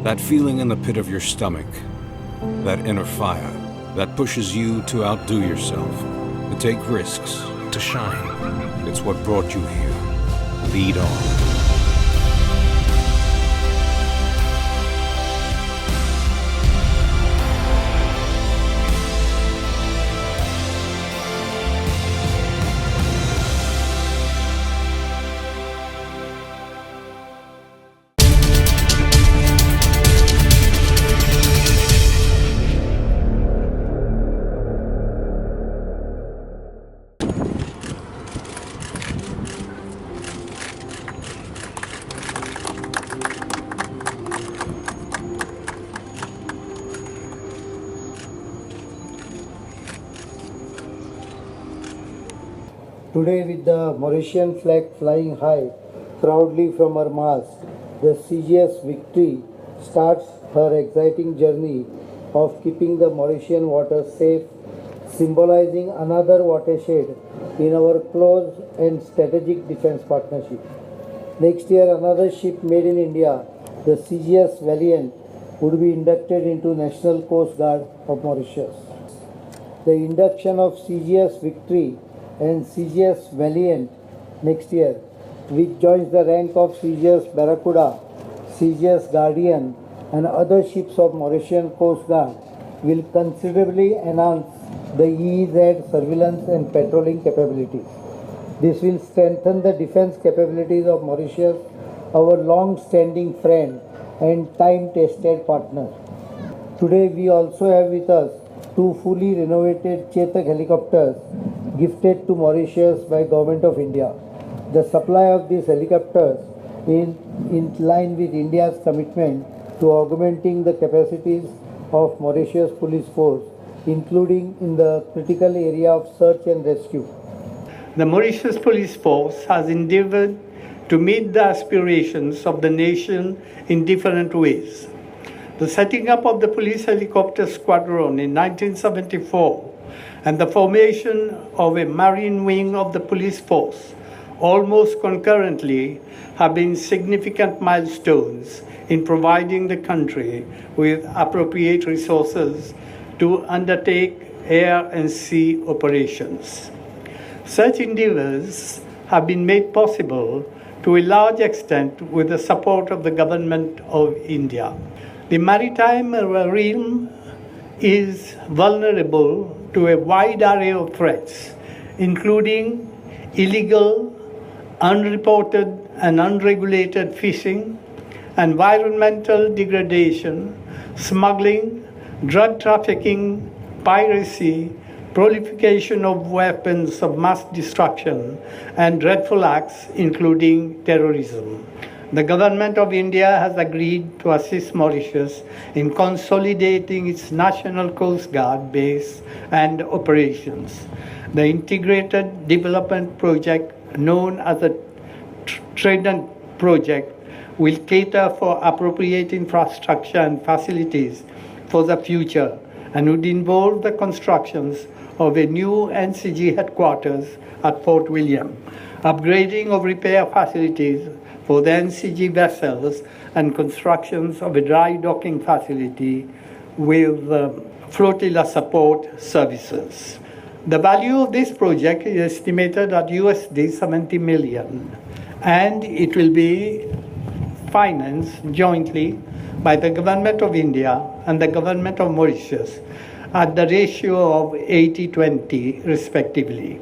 That feeling in the pit of your stomach, that inner fire, that pushes you to outdo yourself, to take risks, to shine. It's what brought you here. Lead on. Today, with the Mauritian flag flying high proudly from her mast, the CGS Victory starts her exciting journey of keeping the Mauritian waters safe, symbolizing another watershed in our close and strategic defense partnership. Next year, another ship made in India, the CGS Valiant, would be inducted into National Coast Guard of Mauritius. The induction of CGS Victory and CGS Valiant next year, which joins the rank of CGS Barracuda, CGS Guardian and other ships of Mauritian Coast Guard, will considerably enhance the EEZ surveillance and patrolling capabilities. This will strengthen the defense capabilities of Mauritius, our long-standing friend and time-tested partner. Today we also have with us two fully renovated Chetak helicopters gifted to Mauritius by Government of India. The supply of these helicopters in line with India's commitment to augmenting the capacities of Mauritius police force, including in the critical area of search and rescue. The Mauritius Police Force has endeavored to meet the aspirations of the nation in different ways. The setting up of the police helicopter squadron in 1974 and the formation of a marine wing of the police force almost concurrently have been significant milestones in providing the country with appropriate resources to undertake air and sea operations. Such endeavors have been made possible to a large extent with the support of the Government of India. The maritime realm is vulnerable to a wide array of threats, including illegal, unreported and unregulated fishing, environmental degradation, smuggling, drug trafficking, piracy, proliferation of weapons of mass destruction, and dreadful acts including terrorism. The Government of India has agreed to assist Mauritius in consolidating its National Coast Guard base and operations. The Integrated Development Project, known as the Trident Project, will cater for appropriate infrastructure and facilities for the future and would involve the constructions of a new NCG headquarters at Fort William, upgrading of repair facilities for the NCG vessels and constructions of a dry docking facility with flotilla support services. The value of this project is estimated at USD 70 million, and it will be financed jointly by the Government of India and the Government of Mauritius at the ratio of 80-20 respectively.